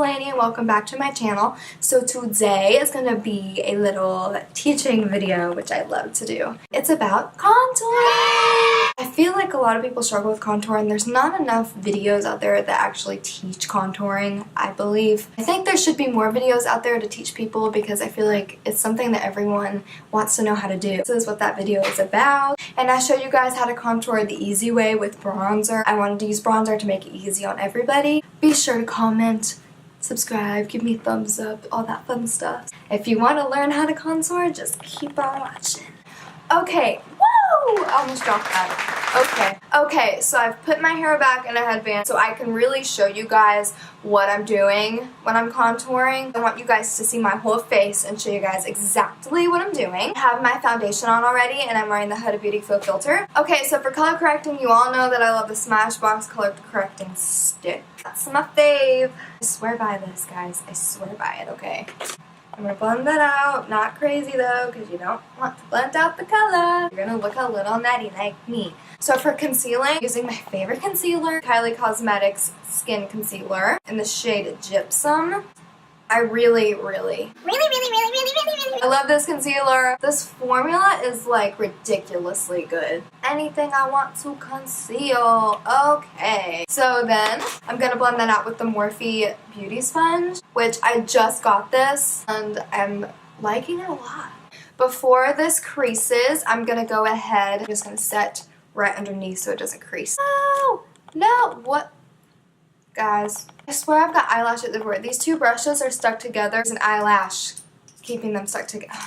Delaney and welcome back to my channel. So today is going to be a little teaching video, which I love to do. It's about contouring! I feel like a lot of people struggle with contouring. There's not enough videos out there that actually teach contouring, I believe. I think there should be more videos out there to teach people because I feel like it's something that everyone wants to know how to do. This is what that video is about. And I show you guys how to contour the easy way with bronzer. I wanted to use bronzer to make it easy on everybody. Be sure to comment, subscribe, give me a thumbs up, all that fun stuff. If you want to learn how to contour, just keep on watching. Okay, woo! I almost dropped that. Okay, so I've put my hair back in a headband so I can really show you guys what I'm doing when I'm contouring. I want you guys to see my whole face and show you guys exactly what I'm doing. I have my foundation on already and I'm wearing the Huda Beauty Faux Filter. Okay, so for color correcting, you all know that I love the Smashbox color correcting stick. That's my fave. I swear by this, guys. I swear by it, okay? I'm going to blend that out. Not crazy though, because you don't want to blend out the color. You're going to look a little nutty like me. So for concealing, using my favorite concealer, Kylie Cosmetics Skin Concealer in the shade Gypsum. I really I love this concealer. This formula is like ridiculously good. Anything I want to conceal. Okay. So then I'm going to blend that out with the Morphe Beauty Sponge, which I just got this and I'm liking it a lot. Before this creases, I'm going to go ahead. I'm just going to set right underneath so it doesn't crease. No, what? Guys, I swear I've got eyelashes everywhere. These two brushes are stuck together. There's an eyelash keeping them stuck together.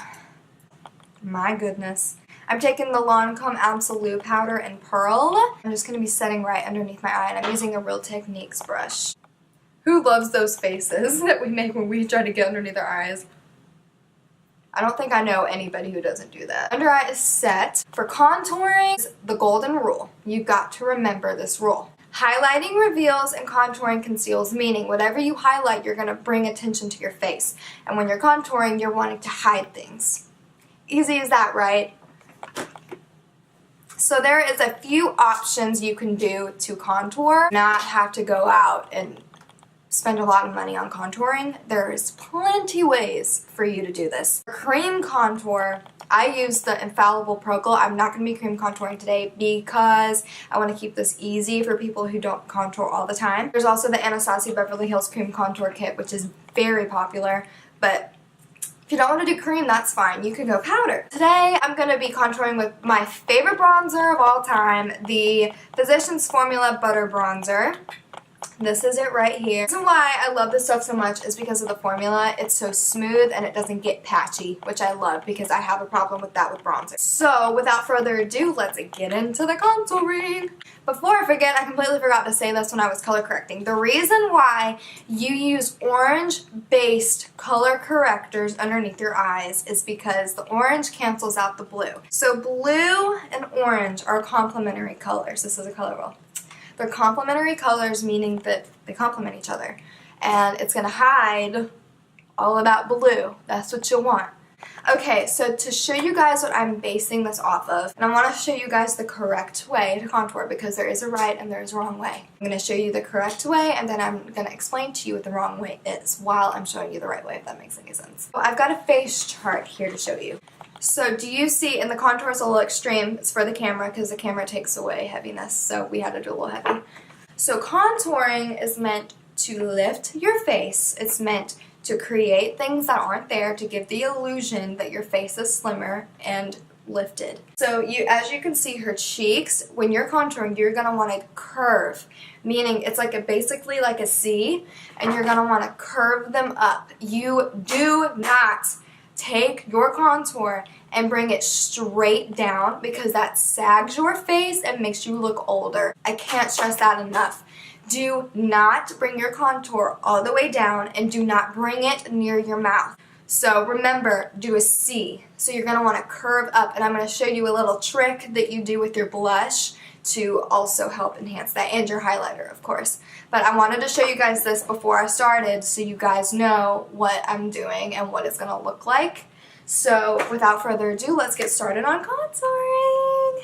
My goodness. I'm taking the Lancome Absolute Powder in Pearl. I'm just going to be setting right underneath my eye, and I'm using a Real Techniques brush. Who loves those faces that we make when we try to get underneath our eyes? I don't think I know anybody who doesn't do that. Under eye is set. For contouring, the golden rule. You've got to remember this rule. Highlighting reveals and contouring conceals, meaning whatever you highlight, you're going to bring attention to your face. And when you're contouring, you're wanting to hide things. Easy as that, right? So there is a few options you can do to contour, not have to go out and spend a lot of money on contouring. There's plenty ways for you to do this. For cream contour, I use the Infallible Pro Glow. I'm not going to be cream contouring today because I want to keep this easy for people who don't contour all the time. There's also the Anastasia Beverly Hills Cream Contour Kit, which is very popular, but if you don't want to do cream, that's fine. You can go powder. Today, I'm going to be contouring with my favorite bronzer of all time, the Physicians Formula Butter Bronzer. This is it right here. The reason why I love this stuff so much is because of the formula. It's so smooth and it doesn't get patchy, which I love because I have a problem with that with bronzer. So without further ado, let's get into the contouring. Before I forget, I completely forgot to say this when I was color correcting. The reason why you use orange-based color correctors underneath your eyes is because the orange cancels out the blue. So blue and orange are complementary colors. This is a color rule. They're complementary colors, meaning that they complement each other. And it's going to hide all about blue. That's what you'll want. Okay, so to show you guys what I'm basing this off of, and I want to show you guys the correct way to contour because there is a right and there is a wrong way. I'm going to show you the correct way and then I'm going to explain to you what the wrong way is while I'm showing you the right way, if that makes any sense. So I've got a face chart here to show you. So do you see, and the contour is a little extreme, it's for the camera because the camera takes away heaviness, so we had to do a little heavy. So contouring is meant to lift your face. It's meant to create things that aren't there to give the illusion that your face is slimmer and lifted. So as you can see her cheeks, when you're contouring, you're going to want to curve, meaning it's like basically like a C, and you're going to want to curve them up. You do not take your contour and bring it straight down because that sags your face and makes you look older. I can't stress that enough. Do not bring your contour all the way down and do not bring it near your mouth. So remember, do a C. So you're going to want to curve up, and I'm going to show you a little trick that you do with your blush to also help enhance that, and your highlighter, of course. But I wanted to show you guys this before I started so you guys know what I'm doing and what it's going to look like. So without further ado, let's get started on contouring.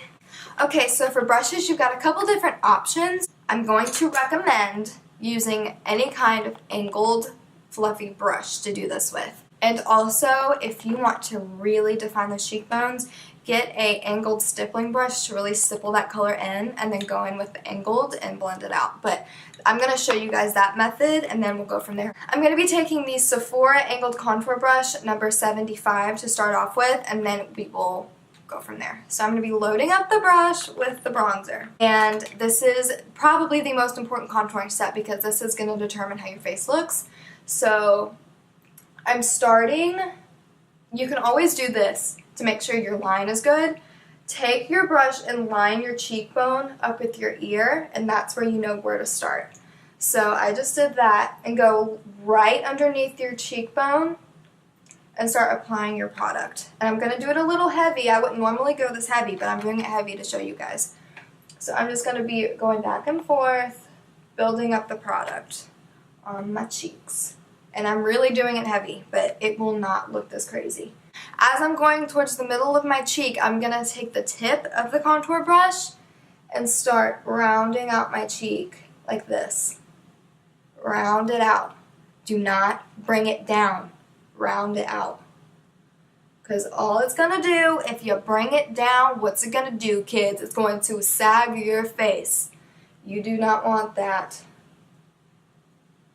Okay, so for brushes, you've got a couple different options. I'm going to recommend using any kind of angled fluffy brush to do this with. And also, if you want to really define those cheekbones, get a angled stippling brush to really stipple that color in, and then go in with the angled and blend it out. But I'm going to show you guys that method, and then we'll go from there. I'm going to be taking the Sephora Angled Contour Brush number 75 to start off with, and then we will go from there. So I'm going to be loading up the brush with the bronzer. And this is probably the most important contouring step because this is going to determine how your face looks. So I'm starting, you can always do this to make sure your line is good. Take your brush and line your cheekbone up with your ear, and that's where you know where to start. So I just did that, and go right underneath your cheekbone and start applying your product. And I'm going to do it a little heavy. I wouldn't normally go this heavy, but I'm doing it heavy to show you guys. So I'm just going to be going back and forth, building up the product on my cheeks. And I'm really doing it heavy, but it will not look this crazy. As I'm going towards the middle of my cheek, I'm going to take the tip of the contour brush and start rounding out my cheek like this. Round it out. Do not bring it down. Round it out. Because all it's going to do, if you bring it down, what's it going to do, kids? It's going to sag your face. You do not want that.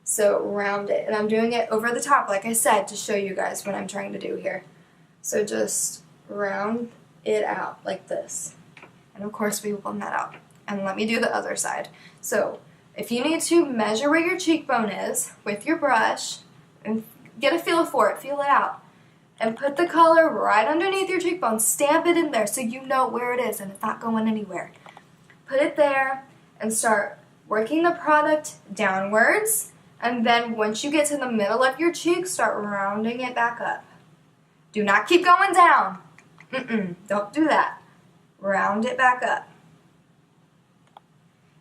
So round it. And I'm doing it over the top, like I said, to show you guys what I'm trying to do here. So just round it out like this. And of course we will blend that out. And let me do the other side. So if you need to measure where your cheekbone is with your brush and get a feel for it, feel it out. And put the color right underneath your cheekbone. Stamp it in there so you know where it is and it's not going anywhere. Put it there and start working the product downwards. And then once you get to the middle of your cheek, start rounding it back up. Do not keep going down. Don't do that. Round it back up.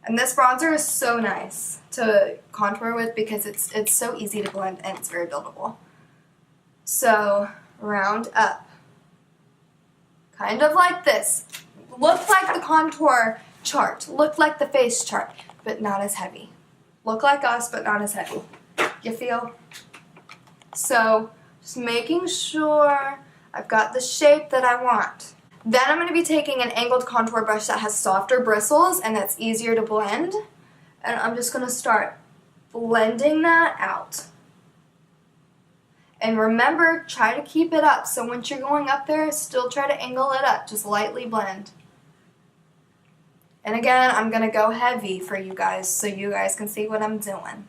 And this bronzer is so nice to contour with because it's so easy to blend and it's very buildable. So round up. Kind of like this. Look like the contour chart. Look like the face chart, but not as heavy. Look like us, but not as heavy. You feel? So just making sure I've got the shape that I want. Then I'm going to be taking an angled contour brush that has softer bristles and that's easier to blend. And I'm just going to start blending that out. And remember, try to keep it up. So once you're going up there, still try to angle it up. Just lightly blend. And again, I'm going to go heavy for you guys so you guys can see what I'm doing.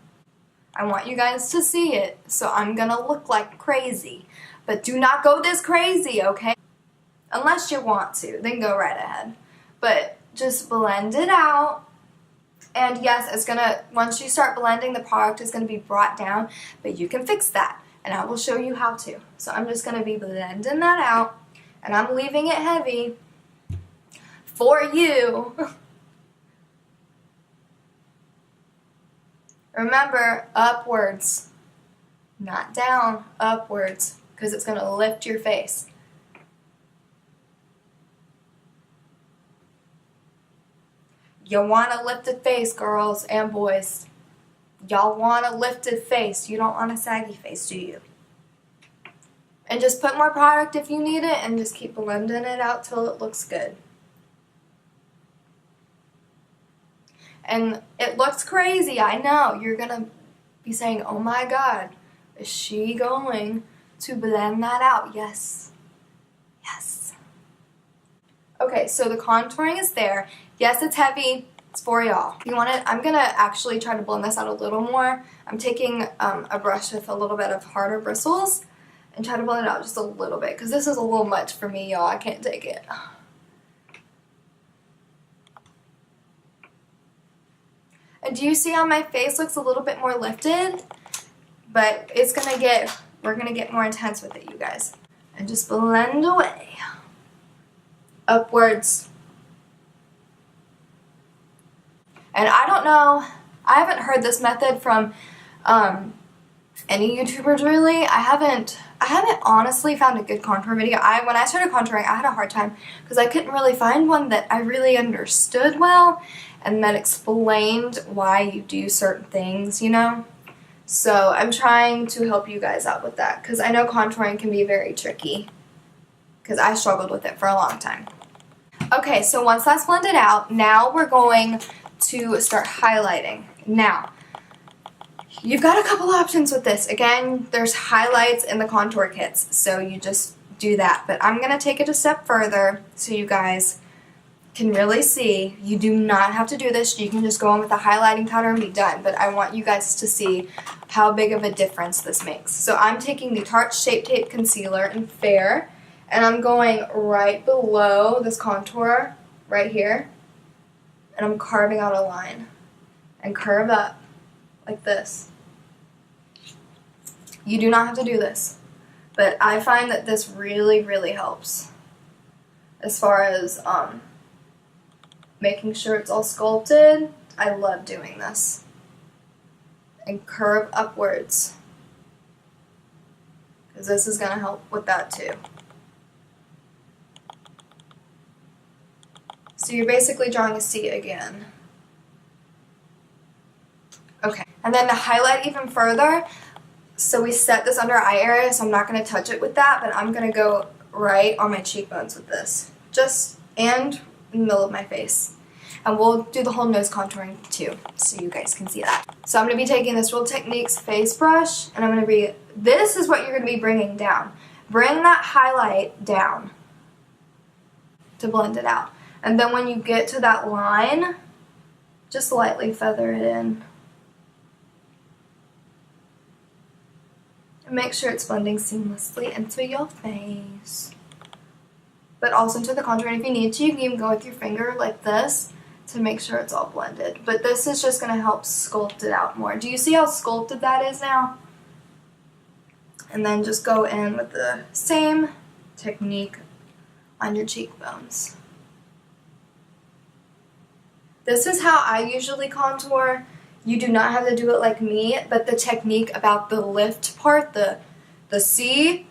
I want you guys to see it, so I'm going to look like crazy. But do not go this crazy, okay? Unless you want to, then go right ahead. But just blend it out. And yes, it's going to, once you start blending, the product is going to be brought down, but you can fix that. And I will show you how to. So I'm just going to be blending that out, and I'm leaving it heavy for you. Remember, upwards, not down, upwards, because it's going to lift your face. You want a lifted face, girls and boys. Y'all want a lifted face. You don't want a saggy face, do you? And just put more product if you need it, and just keep blending it out till it looks good. And it looks crazy, I know. You're going to be saying, oh my God, is she going to blend that out? Yes. Yes. Okay, so the contouring is there. Yes, it's heavy. It's for y'all. If you want it, I'm going to actually try to blend this out a little more. I'm taking a brush with a little bit of harder bristles and try to blend it out just a little bit because this is a little much for me, y'all. I can't take it. And do you see how my face looks a little bit more lifted? But it's gonna get, we're gonna get more intense with it, you guys. And just blend away. Upwards. And I don't know, I haven't heard this method from any YouTubers really. I haven't honestly found a good contour video. When I started contouring, I had a hard time because I couldn't really find one that I really understood well and that explained why you do certain things, you know? So I'm trying to help you guys out with that because I know contouring can be very tricky because I struggled with it for a long time. Okay, so once that's blended out, now we're going to start highlighting. Now, you've got a couple options with this. Again, there's highlights in the contour kits, so you just do that. But I'm going to take it a step further so you guys can really see. You do not have to do this. You can just go in with a highlighting powder and be done. But I want you guys to see how big of a difference this makes. So I'm taking the Tarte Shape Tape Concealer in Fair, and I'm going right below this contour right here, and I'm carving out a line and curve up like this. You do not have to do this, but I find that this really, really helps as far as making sure it's all sculpted. I love doing this. And curve upwards, because this is going to help with that too. So you're basically drawing a C again. Okay, and then to highlight even further, so we set this under our eye area, so I'm not going to touch it with that, but I'm going to go right on my cheekbones with this. And in the middle of my face. And we'll do the whole nose contouring too, so you guys can see that. So I'm going to be taking this Real Techniques face brush, and I'm going to be, this is what you're going to be bringing down. Bring that highlight down to blend it out. And then when you get to that line, just lightly feather it in. And make sure it's blending seamlessly into your face. But also into the contour, and if you need to, you can even go with your finger like this to make sure it's all blended. But this is just going to help sculpt it out more. Do you see how sculpted that is now? And then just go in with the same technique on your cheekbones. This is how I usually contour. You do not have to do it like me, but the technique about the lift part, the C,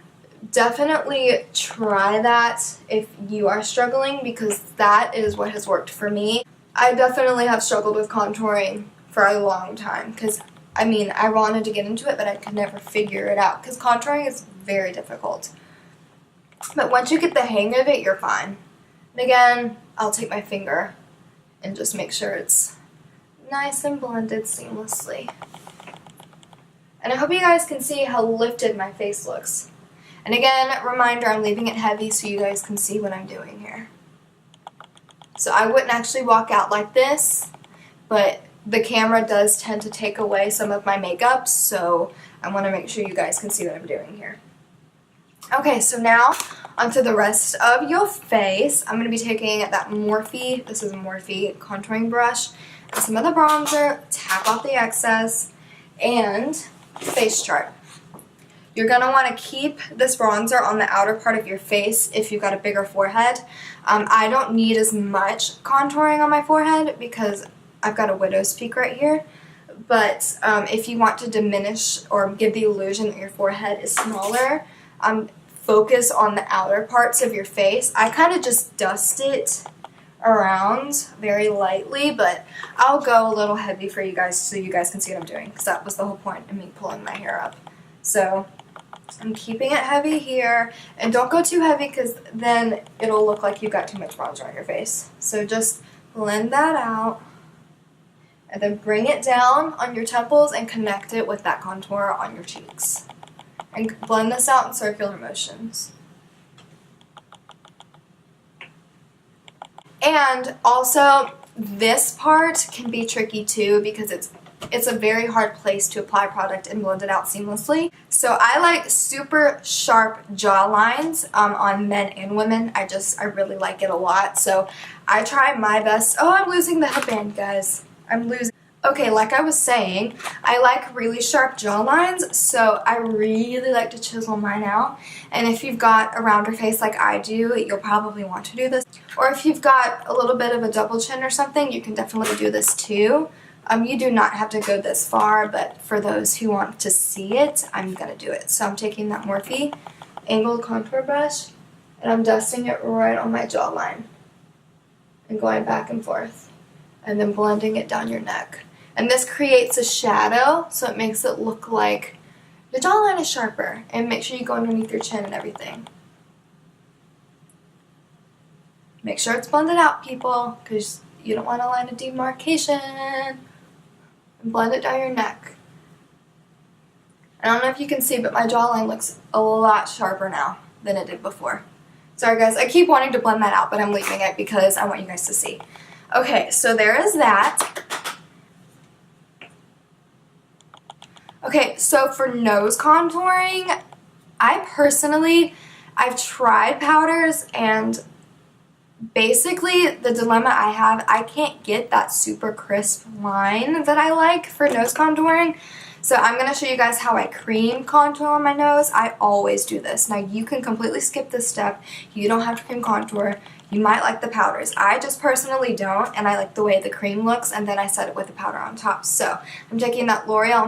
definitely try that if you are struggling, because that is what has worked for me. I definitely have struggled with contouring for a long time because, I mean, I wanted to get into it, but I could never figure it out because contouring is very difficult. But once you get the hang of it, you're fine. And again, I'll take my finger and just make sure it's nice and blended seamlessly. And I hope you guys can see how lifted my face looks. And again, reminder, I'm leaving it heavy so you guys can see what I'm doing here. So I wouldn't actually walk out like this, but the camera does tend to take away some of my makeup, so I want to make sure you guys can see what I'm doing here. Okay, so now onto the rest of your face. I'm going to be taking that Morphe, this is a Morphe contouring brush, and some of the bronzer, tap off the excess, and face chart. You're going to want to keep this bronzer on the outer part of your face if you've got a bigger forehead. I don't need as much contouring on my forehead because I've got a widow's peak right here. But if you want to diminish or give the illusion that your forehead is smaller, focus on the outer parts of your face. I kind of just dust it around very lightly, but I'll go a little heavy for you guys so you guys can see what I'm doing, because that was the whole point of me pulling my hair up. So I'm keeping it heavy here, and don't go too heavy because then it'll look like you've got too much bronzer on your face. So just blend that out, and then bring it down on your temples and connect it with that contour on your cheeks. And blend this out in circular motions. And also, this part can be tricky too because it's a very hard place to apply product and blend it out seamlessly. So I like super sharp jaw lines on men and women. I really like it a lot. So I try my best. Oh, I'm losing the headband, guys. I'm losing. Okay, like I was saying, I like really sharp jaw lines, so I really like to chisel mine out. And if you've got a rounder face like I do, you'll probably want to do this. Or if you've got a little bit of a double chin or something, you can definitely do this too. You do not have to go this far, but for those who want to see it, I'm going to do it. So I'm taking that Morphe angled contour brush, and I'm dusting it right on my jawline and going back and forth, and then blending it down your neck. And this creates a shadow, so it makes it look like the jawline is sharper. And make sure you go underneath your chin and everything. Make sure it's blended out, people, because you don't want a line of demarcation. And blend it down your neck. I don't know if you can see, but my jawline looks a lot sharper now than it did before. Sorry guys, I keep wanting to blend that out, but I'm leaving it because I want you guys to see. Okay, so there is that. Okay, so for nose contouring, I've tried powders, and basically the dilemma I have, I can't get that super crisp line that I like for nose contouring. So I'm going to show you guys how I cream contour on my nose. I always do this. Now you can completely skip this step. You don't have to cream contour. You might like the powders. I just personally don't, and I like the way the cream looks, and then I set it with the powder on top. So I'm taking that L'Oreal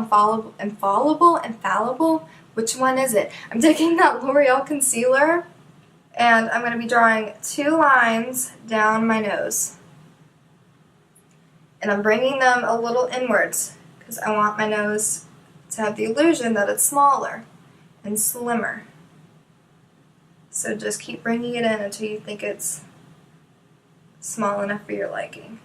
Infallible, which one is it? I'm taking that L'Oreal concealer, and I'm going to be drawing 2 lines down my nose. And I'm bringing them a little inwards because I want my nose to have the illusion that it's smaller and slimmer. So just keep bringing it in until you think it's small enough for your liking.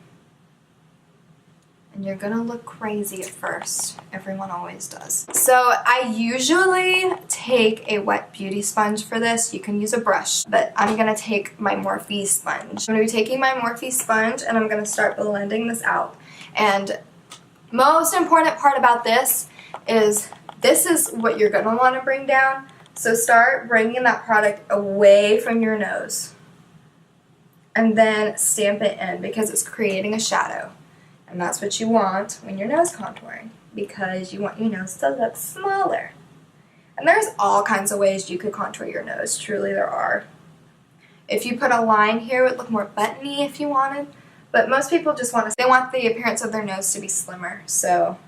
And you're gonna look crazy at first. Everyone always does. So I usually take a wet beauty sponge for this. You can use a brush, but I'm gonna take my Morphe sponge. I'm gonna be taking my Morphe sponge and I'm gonna start blending this out. And most important part about this is what you're gonna wanna bring down. So start bringing that product away from your nose. And then stamp it in because it's creating a shadow. And that's what you want when you're nose contouring, because you want your nose to look smaller. And there's all kinds of ways you could contour your nose, truly there are. If you put a line here, it would look more buttony if you wanted, but most people just want the appearance of their nose to be slimmer, so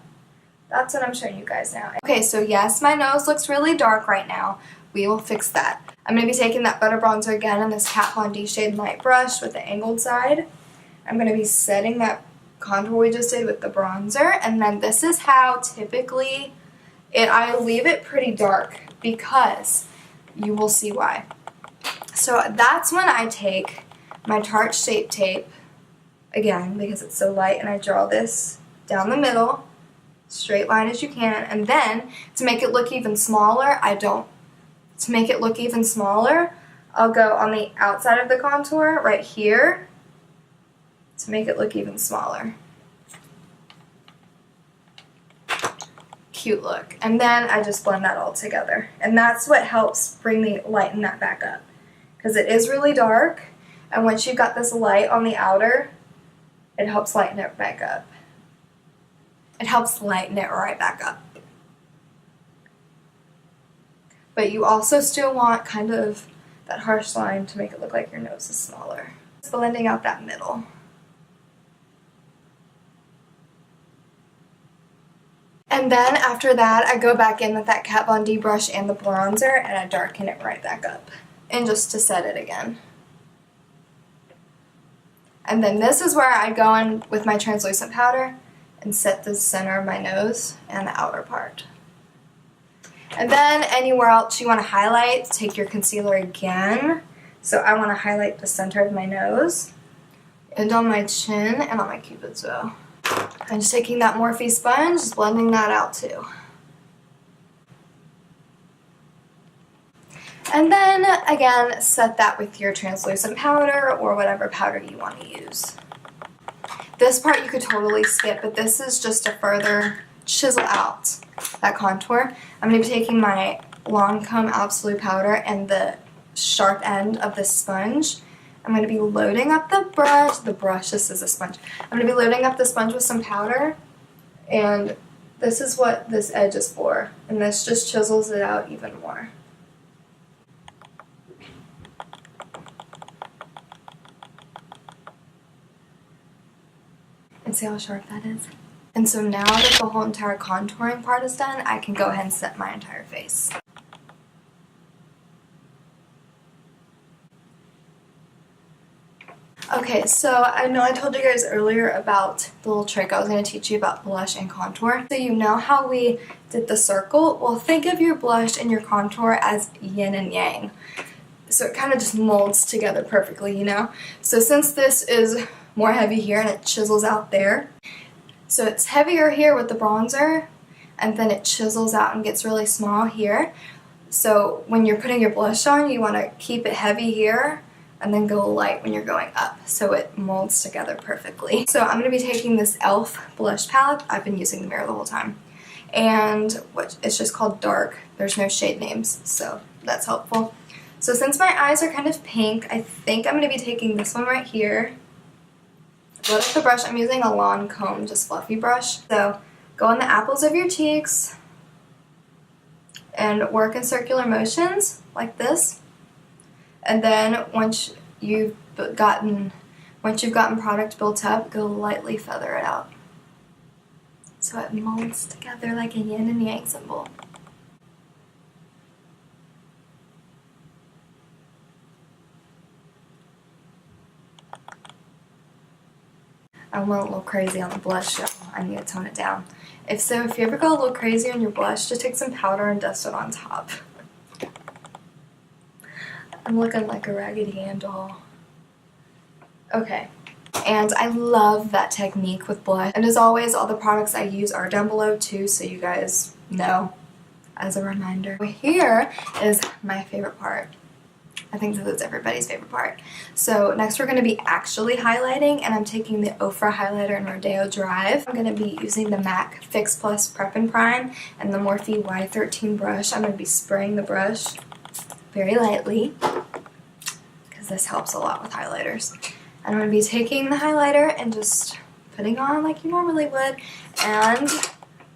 that's what I'm showing you guys now. Okay, so yes, my nose looks really dark right now. We will fix that. I'm going to be taking that Butter Bronzer again in this Kat Von D Shade Light brush with the angled side. I'm going to be setting that contour we just did with the bronzer, and then this is how typically I leave it pretty dark because you will see why. So that's when I take my Tarte Shape Tape again because it's so light, and I draw this down the middle, straight line as you can, and then to make it look even smaller, I'll go on the outside of the contour right here to make it look even smaller. Cute look. And then I just blend that all together. And that's what helps lighten that back up. Because it is really dark, and once you've got this light on the outer, it helps lighten it back up. It helps lighten it right back up. But you also still want kind of that harsh line to make it look like your nose is smaller. Just blending out that middle. And then after that, I go back in with that Kat Von D brush and the bronzer, and I darken it right back up. And just to set it again. And then this is where I go in with my translucent powder and set the center of my nose and the outer part. And then anywhere else you want to highlight, take your concealer again. So I want to highlight the center of my nose, and on my chin, and on my cupid's bow. I'm just taking that Morphe sponge, just blending that out too. And then, again, set that with your translucent powder or whatever powder you want to use. This part you could totally skip, but this is just to further chisel out that contour. I'm going to be taking my Lancome Absolute powder and the sharp end of the sponge. I'm going to be loading up this is a sponge. I'm going to be loading up the sponge with some powder, and this is what this edge is for, and this just chisels it out even more. And see how sharp that is? And so now that the whole entire contouring part is done, I can go ahead and set my entire face. Okay, Okay, so I know I told you guys earlier about the little trick I was going to teach you about blush and contour. So you know how we did the circle? Well, think of your blush and your contour as yin and yang. So it kind of just molds together perfectly, you know? So since this is more heavy here and it chisels out there, so it's heavier here with the bronzer, and then it chisels out and gets really small here. So when you're putting your blush on, you want to keep it heavy here and then go light when you're going up, so it molds together perfectly. So I'm going to be taking this e.l.f. blush palette. I've been using the mirror the whole time. And it's just called Dark. There's no shade names, so that's helpful. So since my eyes are kind of pink, I think I'm going to be taking this one right here. Load up the brush. I'm using a Lancome, just fluffy brush. So go on the apples of your cheeks and work in circular motions like this. And then once you've gotten product built up, go lightly feather it out. So it molds together like a yin and yang symbol. I went a little crazy on the blush, y'all. I need to tone it down. If you ever go a little crazy on your blush, just take some powder and dust it on top. I'm looking like a Raggedy Ann doll. Okay. And I love that technique with blush. And as always, all the products I use are down below too, so you guys know as a reminder. Here is my favorite part. I think this is everybody's favorite part. So next we're going to be actually highlighting, and I'm taking the Ofra highlighter in Rodeo Drive. I'm going to be using the MAC Fix Plus Prep and Prime and the Morphe Y13 brush. I'm going to be spraying the brush very lightly because this helps a lot with highlighters. And I'm going to be taking the highlighter and just putting on like you normally would, and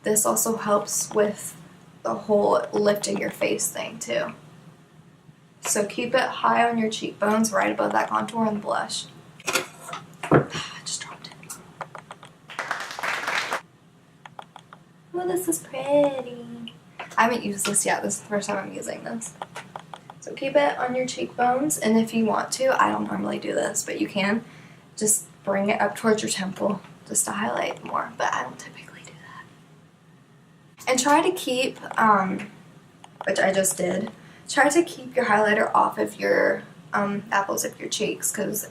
this also helps with the whole lifting your face thing too. So keep it high on your cheekbones, right above that contour and blush. I just dropped it. Oh, this is pretty. I haven't used this yet. This is the first time I'm using this. So keep it on your cheekbones, and if you want to, I don't normally do this, but you can, just bring it up towards your temple just to highlight more, but I don't typically do that. And try to keep, which I just did, try to keep your highlighter off of your apples of your cheeks because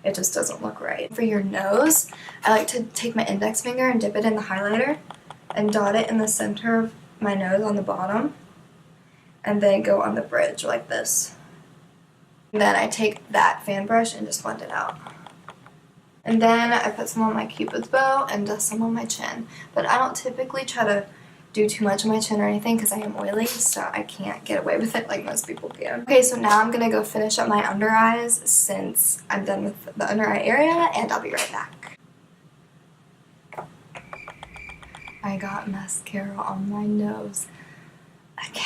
it just doesn't look right. For your nose, I like to take my index finger and dip it in the highlighter and dot it in the center of my nose on the bottom, and then go on the bridge like this. And then I take that fan brush and just blend it out. And then I put some on my Cupid's bow and just some on my chin. But I don't typically try to do too much on my chin or anything because I am oily, so I can't get away with it like most people can. Okay, so now I'm going to go finish up my under eyes since I'm done with the under eye area, and I'll be right back. I got mascara on my nose again.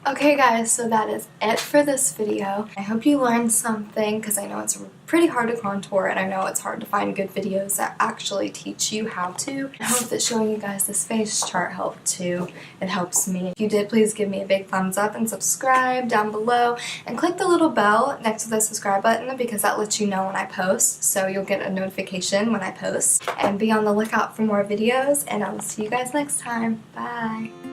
Okay guys, so that is it for this video. I hope you learned something because I know it's pretty hard to contour, and I know it's hard to find good videos that actually teach you how to. I hope that showing you guys this face chart helped too. It helps me. If you did, please give me a big thumbs up and subscribe down below, and click the little bell next to the subscribe button because that lets you know when I post, so you'll get a notification when I post. And be on the lookout for more videos, and I will see you guys next time. Bye!